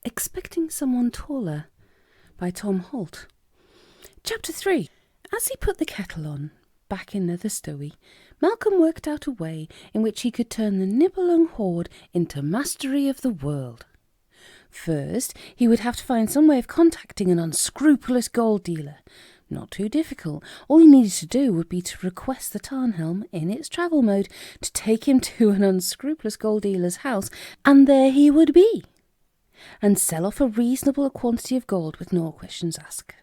Expecting Someone Taller by Tom Holt. Chapter 3. As he put the kettle on, back in Nether Stowey, Malcolm worked out a way in which he could turn the Nibelung horde into mastery of the world. First, he would have to find some way of contacting an unscrupulous gold dealer. Not too difficult. All he needed to do would be to request the Tarnhelm in its travel mode to take him to an unscrupulous gold dealer's house, and there he would be, and sell off a reasonable quantity of gold with no questions asked.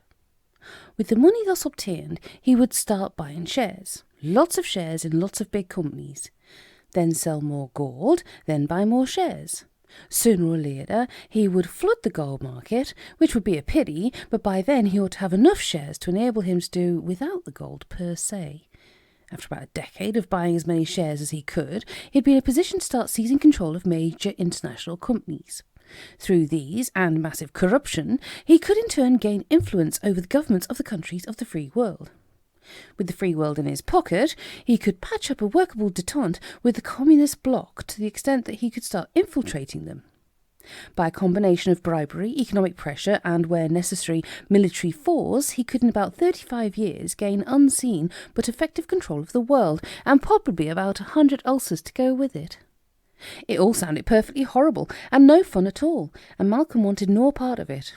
With the money thus obtained, he would start buying shares, lots of shares in lots of big companies, then sell more gold, then buy more shares. Sooner or later, he would flood the gold market, which would be a pity, but by then he ought to have enough shares to enable him to do without the gold per se. After about a decade of buying as many shares as he could, he'd be in a position to start seizing control of major international companies. Through these and massive corruption, he could in turn gain influence over the governments of the countries of the free world. With the free world in his pocket, he could patch up a workable détente with the communist bloc to the extent that he could start infiltrating them. By a combination of bribery, economic pressure, and, where necessary, military force, he could in about 35 years gain unseen but effective control of the world, and probably about 100 ulcers to go with it. It all sounded perfectly horrible, and no fun at all, and Malcolm wanted no part of it.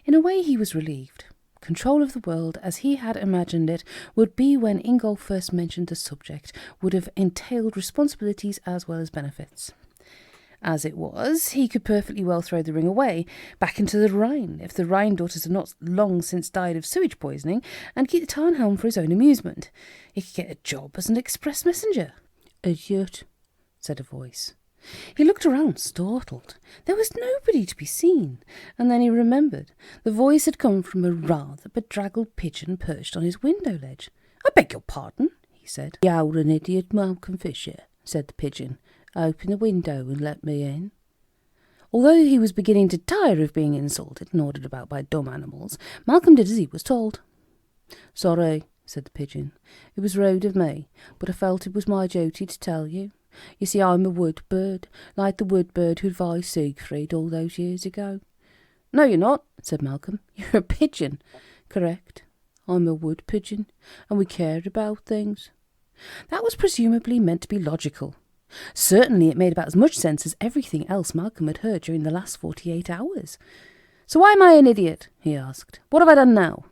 In a way he was relieved. Control of the world, as he had imagined it, would be, when Ingolf first mentioned the subject, would have entailed responsibilities as well as benefits. As it was, he could perfectly well throw the ring away, back into the Rhine, if the Rhine daughters had not long since died of sewage poisoning, and keep the Tarnhelm for his own amusement. He could get a job as an express messenger. "Idiot," said a voice. He looked around, startled. There was nobody to be seen, and then he remembered. The voice had come from a rather bedraggled pigeon perched on his window ledge. "I beg your pardon," he said. "You're an idiot, Malcolm Fisher," said the pigeon. "Open the window and let me in." Although he was beginning to tire of being insulted and ordered about by dumb animals, Malcolm did as he was told. "Sorry," said the pigeon. "It was rude of me, but I felt it was my duty to tell you. You see, I'm a wood bird, like the wood bird who advised Siegfried all those years ago." "No, you're not," said Malcolm. "You're a pigeon." "Correct. I'm a wood pigeon, and we care about things." That was presumably meant to be logical. Certainly it made about as much sense as everything else Malcolm had heard during the last 48 hours. "So why am I an idiot?" he asked. "What have I done now?"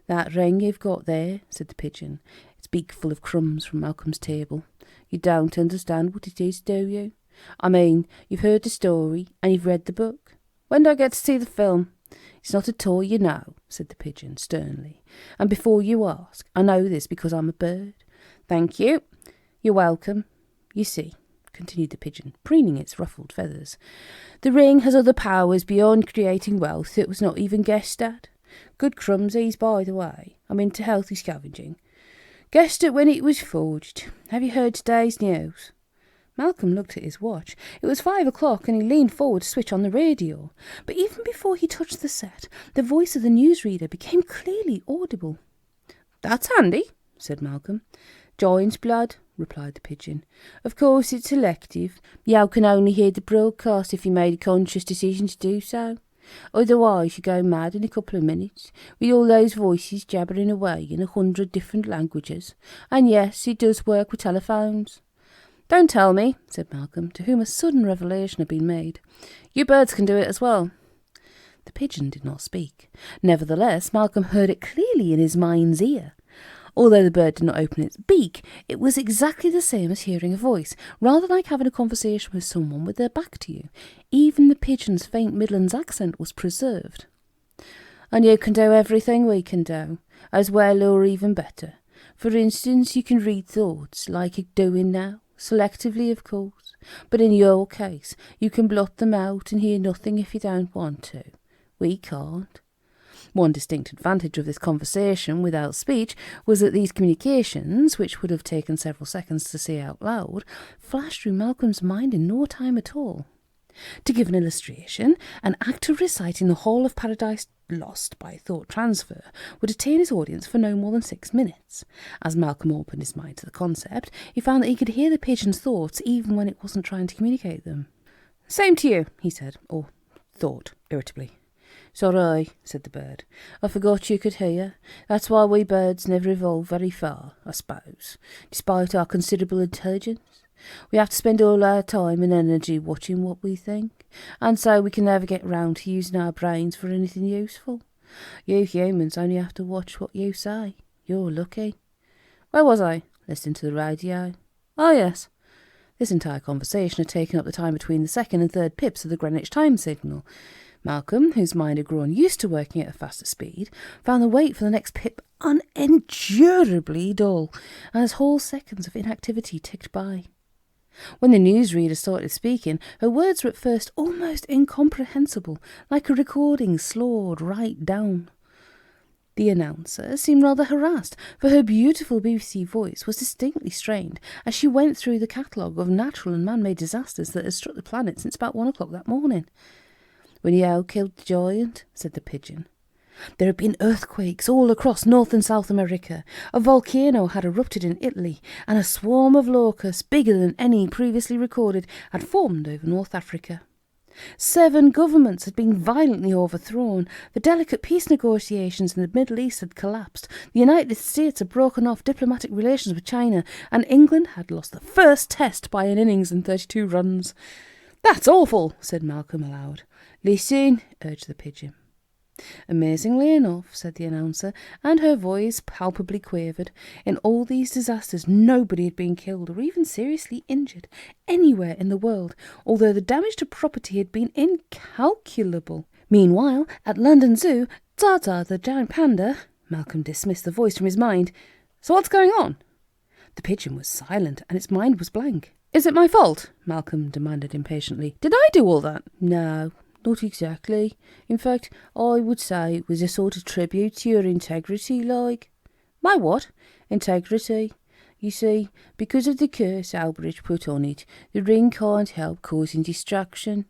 "That ring you've got there," said the pigeon, its beak full of crumbs from Malcolm's table. "You don't understand what it is, do you? I mean, you've heard the story, and you've read the book. When do I get to see the film?" "It's not a toy, you know," said the pigeon sternly. "And before you ask, I know this because I'm a bird." "Thank you. You're welcome. You see," continued the pigeon, preening its ruffled feathers, "the ring has other powers beyond creating wealth that was not even guessed at. Good crumsies, by the way. I'm into healthy scavenging. Guessed it when it was forged. Have you heard today's news?" Malcolm looked at his watch. It was 5 o'clock, and he leaned forward to switch on the radio. But even before he touched the set, the voice of the newsreader became clearly audible. "That's handy," said Malcolm. "Giant's blood," replied the pigeon. "Of course it's selective. You can only hear the broadcast if you made a conscious decision to do so. Otherwise you go mad in a couple of minutes, with all those voices jabbering away in 100 different languages. And yes, it does work with telephones." "Don't tell me," said Malcolm, to whom a sudden revelation had been made. "You birds can do it as well." The pigeon did not speak. Nevertheless, Malcolm heard it clearly in his mind's ear. Although the bird did not open its beak, it was exactly the same as hearing a voice, rather like having a conversation with someone with their back to you. Even the pigeon's faint Midlands accent was preserved. "And you can do everything we can do, as well or even better. For instance, you can read thoughts, like you're doing now, selectively of course, but in your case, you can blot them out and hear nothing if you don't want to. We can't." One distinct advantage of this conversation without speech was that these communications, which would have taken several seconds to say out loud, flashed through Malcolm's mind in no time at all. To give an illustration, an actor reciting the whole of Paradise Lost by thought transfer would attain his audience for no more than 6 minutes. As Malcolm opened his mind to the concept, he found that he could hear the pigeon's thoughts even when it wasn't trying to communicate them. "Same to you," he said, or thought irritably. Sorry, said the bird. I forgot you could hear. That's why we birds never evolve very far, I suppose, despite our considerable intelligence. We have to spend all our time and energy watching what we think, and so we can never get round to using our brains for anything useful. You humans only have to watch what you say. You're lucky. Where was I? Listening to the radio. Oh, yes. This entire conversation had taken up the time between the second and third pips of the Greenwich time signal. Malcolm, whose mind had grown used to working at a faster speed, found the wait for the next pip unendurably dull, and as whole seconds of inactivity ticked by. When the newsreader started speaking, her words were at first almost incomprehensible, like a recording slowed right down. The announcer seemed rather harassed, for her beautiful BBC voice was distinctly strained as she went through the catalogue of natural and man-made disasters that had struck the planet since about 1 o'clock that morning. When the owl killed the giant, said the pigeon. There had been earthquakes all across North and South America. A volcano had erupted in Italy, and a swarm of locusts, bigger than any previously recorded, had formed over North Africa. 7 governments had been violently overthrown. The delicate peace negotiations in the Middle East had collapsed. The United States had broken off diplomatic relations with China, and England had lost the first test by an innings and 32 runs. That's awful, said Malcolm aloud. Listen, urged the pigeon. Amazingly enough, said the announcer, and her voice palpably quavered, in all these disasters nobody had been killed or even seriously injured anywhere in the world, although the damage to property had been incalculable. Meanwhile, at London Zoo, Tata, the giant panda, Malcolm dismissed the voice from his mind. So what's going on? The pigeon was silent, and its mind was blank. Is it my fault? Malcolm demanded impatiently. Did I do all that? No. Not exactly. In fact, I would say it was a sort of tribute to your integrity, like. My what? Integrity. You see, because of the curse Albrecht put on it, the ring can't help causing distraction.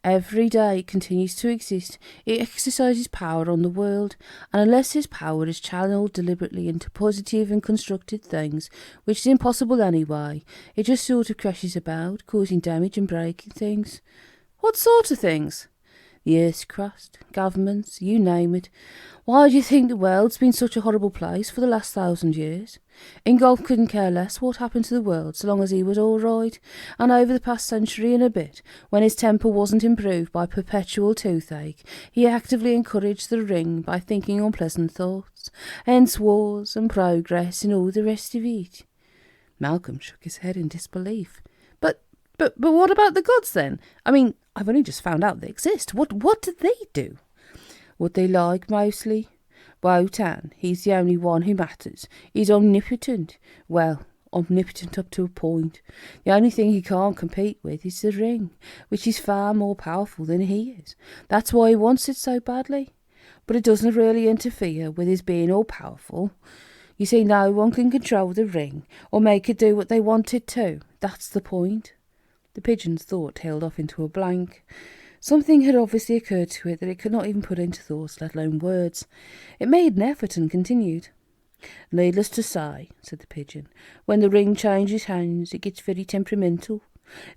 Every day it continues to exist, it exercises power on the world, and unless this power is channeled deliberately into positive and constructive things, which is impossible anyway, it just sort of crashes about, causing damage and breaking things. What sort of things? The earth's crust, governments, you name it. Why do you think the world's been such a horrible place for the last 1,000 years? Ingolf couldn't care less what happened to the world so long as he was all right, and over the past century and a bit, when his temper wasn't improved by perpetual toothache, he actively encouraged the ring by thinking unpleasant thoughts, hence wars and progress and all the rest of it. Malcolm shook his head in disbelief. But what about the gods then? I mean, I've only just found out they exist. What do they do? What they like, mostly. Wotan, he's the only one who matters. He's omnipotent. Well, omnipotent up to a point. The only thing he can't compete with is the ring, which is far more powerful than he is. That's why he wants it so badly. But it doesn't really interfere with his being all-powerful. You see, no one can control the ring or make it do what they want it to. That's the point. The pigeon's thought tailed off into a blank. Something had obviously occurred to it that it could not even put into thoughts, let alone words. It made an effort and continued. Needless to say, said the pigeon, when the ring changes hands, it gets very temperamental.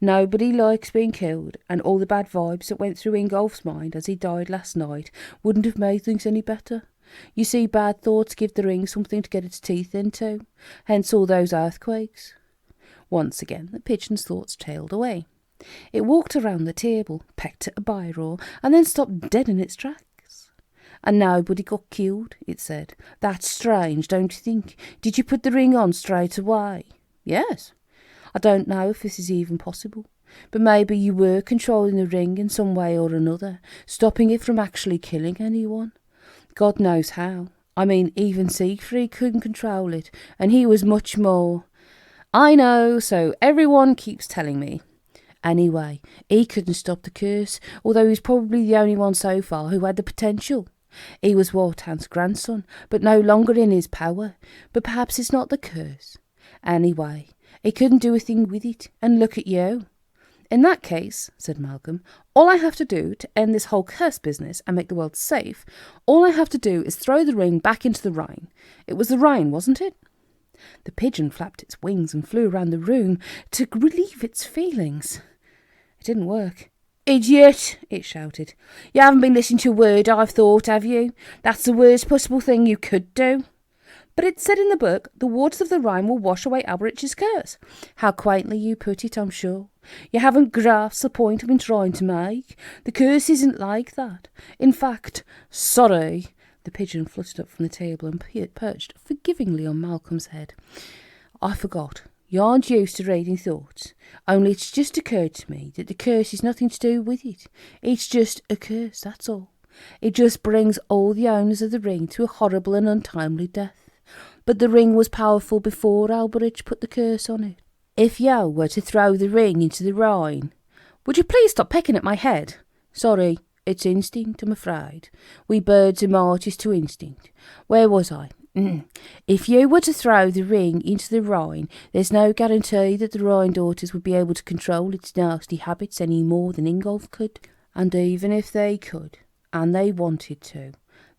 Nobody likes being killed, and all the bad vibes that went through Ingolf's mind as he died last night wouldn't have made things any better. You see, bad thoughts give the ring something to get its teeth into, hence all those earthquakes. Once again, the pigeon's thoughts tailed away. It walked around the table, pecked at a biro, and then stopped dead in its tracks. And nobody got killed, it said. That's strange, don't you think? Did you put the ring on straight away? Yes. I don't know if this is even possible, but maybe you were controlling the ring in some way or another, stopping it from actually killing anyone. God knows how. I mean, even Siegfried couldn't control it, and he was much more. I know, so everyone keeps telling me. Anyway, he couldn't stop the curse, although he's probably the only one so far who had the potential. He was Wotan's grandson, but no longer in his power. But perhaps it's not the curse. Anyway, he couldn't do a thing with it, and look at you. In that case, said Malcolm, all I have to do to end this whole curse business and make the world safe, all I have to do is throw the ring back into the Rhine. It was the Rhine, wasn't it? The pigeon flapped its wings and flew around the room to relieve its feelings. It didn't work. idiot!" it shouted. "You haven't been listening to a word I've thought, have you? That's the worst possible thing you could do." "But it said in the book, the waters of the Rhine will wash away Alberich's curse." "How quaintly you put it, I'm sure. You haven't grasped the point I've been trying to make. The curse isn't like that. In fact, sorry." The pigeon fluttered up from the table and perched forgivingly on Malcolm's head. "I forgot. You aren't used to reading thoughts. Only it's just occurred to me that the curse is nothing to do with it. It's just a curse, that's all. It just brings all the owners of the ring to a horrible and untimely death. But the ring was powerful before Alberich put the curse on it. If you were to throw the ring into the Rhine—" "Would you please stop pecking at my head?" "Sorry, it's instinct, I'm afraid. We birds are martyrs to instinct. Where was I? If you were to throw the ring into the Rhine, there's no guarantee that the Rhine daughters would be able to control its nasty habits any more than Ingolf could. And even if they could, and they wanted to,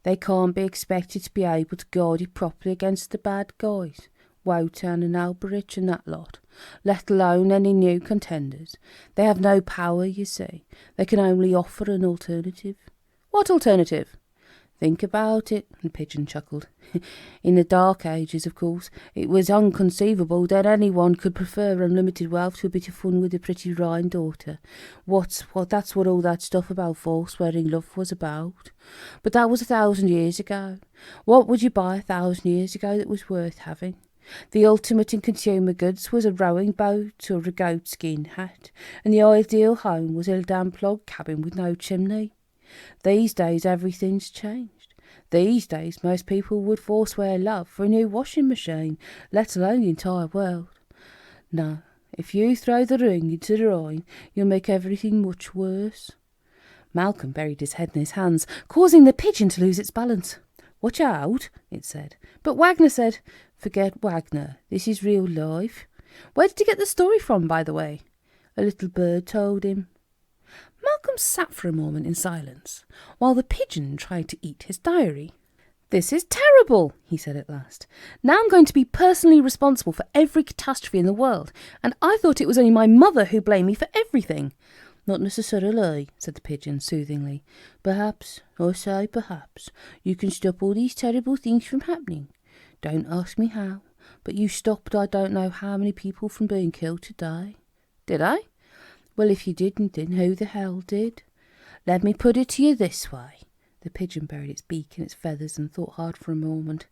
they can't be expected to be able to guard it properly against the bad guys, Wotan and Alberich and that lot, let alone any new contenders. They have no power, you see. They can only offer an alternative." "What alternative?" "Think about it," the pigeon chuckled. "In the Dark Ages, of course, it was inconceivable that anyone could prefer unlimited wealth to a bit of fun with a pretty Rhine daughter. That's what all that stuff about forswearing love was about. But that was 1,000 years ago. What would you buy 1,000 years ago that was worth having? The ultimate in consumer goods was a rowing boat or a goatskin hat, and the ideal home was a damp log cabin with no chimney. These days everything's changed. These days most people would forswear love for a new washing machine, let alone the entire world. No, if you throw the ring into the Rhine, you'll make everything much worse." Malcolm buried his head in his hands, causing the pigeon to lose its balance. "Watch out," it said. "But Wagner said—" "Forget Wagner. This is real life." "Where did he get the story from, by the way?" "A little bird told him." Malcolm sat for a moment in silence, while the pigeon tried to eat his diary. "This is terrible," he said at last. "Now I'm going to be personally responsible for every catastrophe in the world, and I thought it was only my mother who blamed me for everything." "Not necessarily," said the pigeon soothingly. "Perhaps, I say perhaps, you can stop all these terrible things from happening. Don't ask me how, but you stopped I don't know how many people from being killed today." "Did I?" "Well, if you didn't, then who the hell did? Let me put it to you this way." The pigeon buried its beak in its feathers and thought hard for a moment.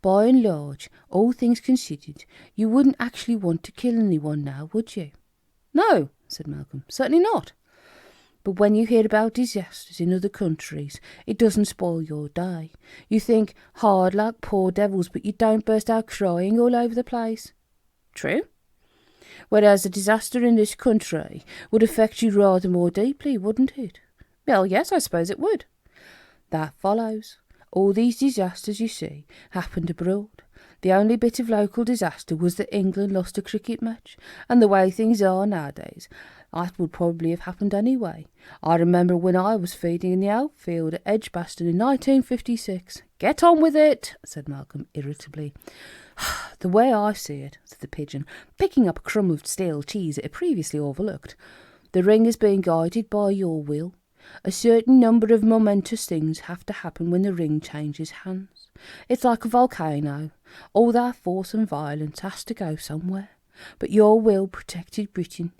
"By and large, all things considered, you wouldn't actually want to kill anyone now, would you?" "No," said Malcolm, "certainly not." "But when you hear about disasters in other countries, it doesn't spoil your day. You think, hard luck, poor devils, but you don't burst out crying all over the place." "True." "Whereas a disaster in this country would affect you rather more deeply, wouldn't it?" "Well, yes, I suppose it would." "That follows. All these disasters, you see, happened abroad. The only bit of local disaster was that England lost a cricket match, and the way things are nowadays, that would probably have happened anyway. I remember when I was feeding in the outfield at Edgbaston in 1956. "Get on with it," said Malcolm irritably. "The way I see it," said the pigeon, picking up a crumb of stale cheese it had previously overlooked, "the ring is being guided by your will. A certain number of momentous things have to happen when the ring changes hands. It's like a volcano. All that force and violence has to go somewhere. But your will protected Britain."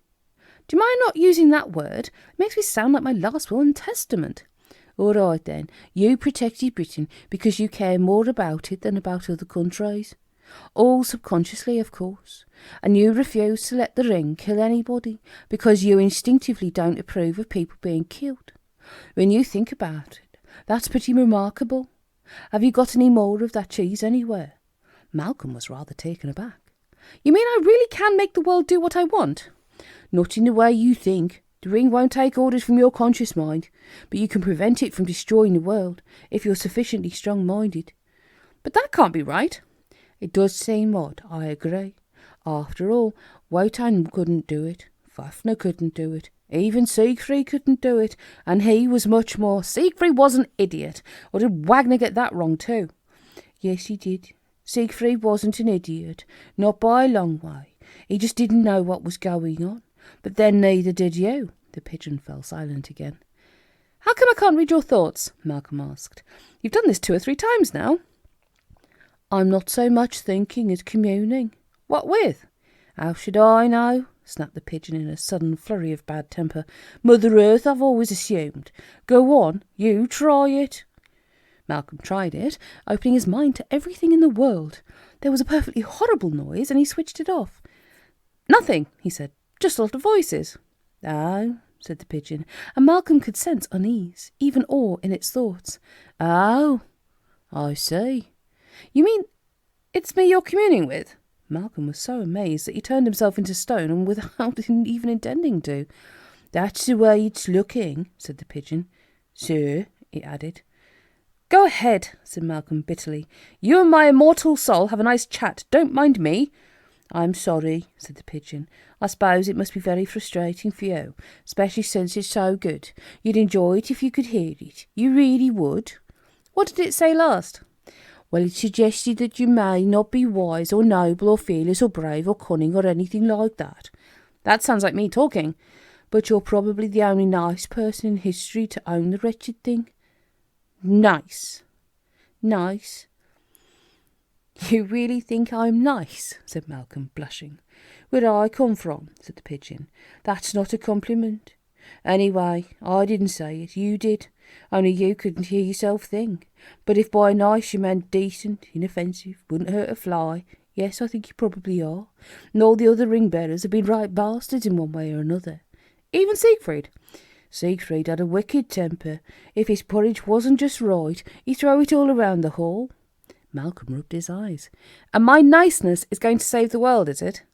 "Do you mind not using that word? It makes me sound like my last will and testament." "All right then, you protected Britain because you care more about it than about other countries. All subconsciously, of course. And you refuse to let the ring kill anybody because you instinctively don't approve of people being killed. When you think about it, that's pretty remarkable. Have you got any more of that cheese anywhere?" Malcolm was rather taken aback. "You mean I really can make the world do what I want?" "Not in the way you think. The ring won't take orders from your conscious mind, but you can prevent it from destroying the world if you're sufficiently strong-minded." "But that can't be right." "It does seem odd, I agree. After all, Wotan couldn't do it. Fafner couldn't do it. Even Siegfried couldn't do it, and he was much more—" "Siegfried was an idiot. Or did Wagner get that wrong too?" "Yes, he did. Siegfried wasn't an idiot, not by a long way. He just didn't know what was going on. But then neither did you. The pigeon fell silent again. "How come I can't read your thoughts?" Malcolm asked. "You've done this 2 or 3 times now." "I'm not so much thinking as communing." "What with?" "How should I know?" snapped the pigeon in a sudden flurry of bad temper. "Mother Earth, I've always assumed. Go on, you try it." Malcolm tried it, opening his mind to everything in the world. There was a perfectly horrible noise, and he switched it off. "Nothing," he said, "just a lot of voices." "Oh," said the pigeon, and Malcolm could sense unease, even awe in its thoughts. "Oh, I see. You mean it's me you're communing with?" Malcolm was so amazed that he turned himself into stone, and without even intending to. "That's the way it's looking," said the pigeon. "Sir," he added. "Go ahead," said Malcolm bitterly. "You and my immortal soul have a nice chat. Don't mind me." "I'm sorry," said the pigeon. "I suppose it must be very frustrating for you, especially since it's so good. You'd enjoy it if you could hear it. You really would." "What did it say last?" "Well, it suggested that you may not be wise or noble or fearless or brave or cunning or anything like that." "That sounds like me talking." "But you're probably the only nice person in history to own the wretched thing." "Nice." "Nice." "You really think I'm nice?" said Malcolm, blushing. "Where I come from," said the pigeon, "that's not a compliment. Anyway, I didn't say it, you did. Only you couldn't hear yourself think. But if by nice you meant decent, inoffensive, wouldn't hurt a fly, yes, I think you probably are. And all the other ring-bearers have been right bastards in one way or another. Even Siegfried. Siegfried had a wicked temper. If his porridge wasn't just right, he'd throw it all around the hall." Malcolm rubbed his eyes. "And my niceness is going to save the world, is it?"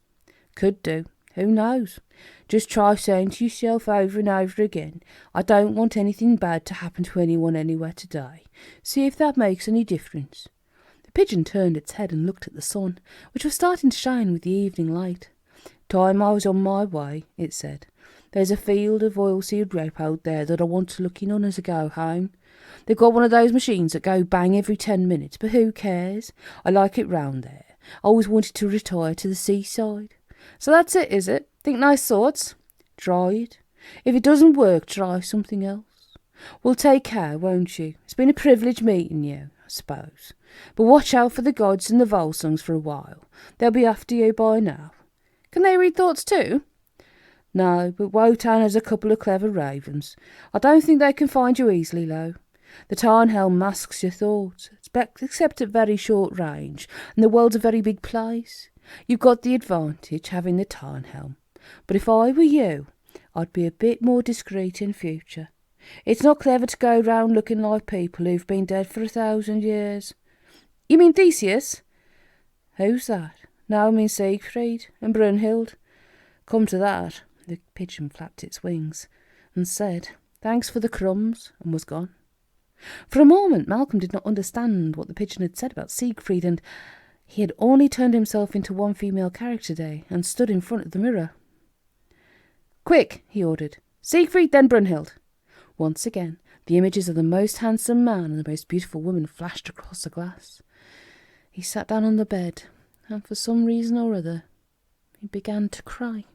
"Could do. Who knows? Just try saying to yourself over and over again, 'I don't want anything bad to happen to anyone anywhere today.' See if that makes any difference." The pigeon turned its head and looked at the sun, which was starting to shine with the evening light. "Time I was on my way," it said. "There's a field of oilseed rape out there that I want to look in on as I go home. They've got one of those machines that go bang every 10 minutes, but who cares? I like it round there. I always wanted to retire to the seaside." "So that's it, is it? Think nice thoughts?" "Try it. If it doesn't work, try something else. Well, take care, won't you? It's been a privilege meeting you, I suppose. But watch out for the gods and the Volsungs for a while. They'll be after you by now." "Can they read thoughts too?" "No, but Wotan has a couple of clever ravens. I don't think they can find you easily, though. The Tarnhelm masks your thoughts, except at very short range, and the world's a very big place. You've got the advantage, having the Tarnhelm. But if I were you, I'd be a bit more discreet in future. It's not clever to go round looking like people who've been dead for 1,000 years. "You mean Theseus?" "Who's that?" "No, I mean Siegfried and Brunhild." "Come to that." The pigeon flapped its wings and said, "Thanks for the crumbs," and was gone. For a moment Malcolm did not understand what the pigeon had said about Siegfried, and he had only turned himself into one female character today and stood in front of the mirror. "Quick," he ordered. "Siegfried, then Brunhild." Once again, the images of the most handsome man and the most beautiful woman flashed across the glass. He sat down on the bed, and for some reason or other, he began to cry.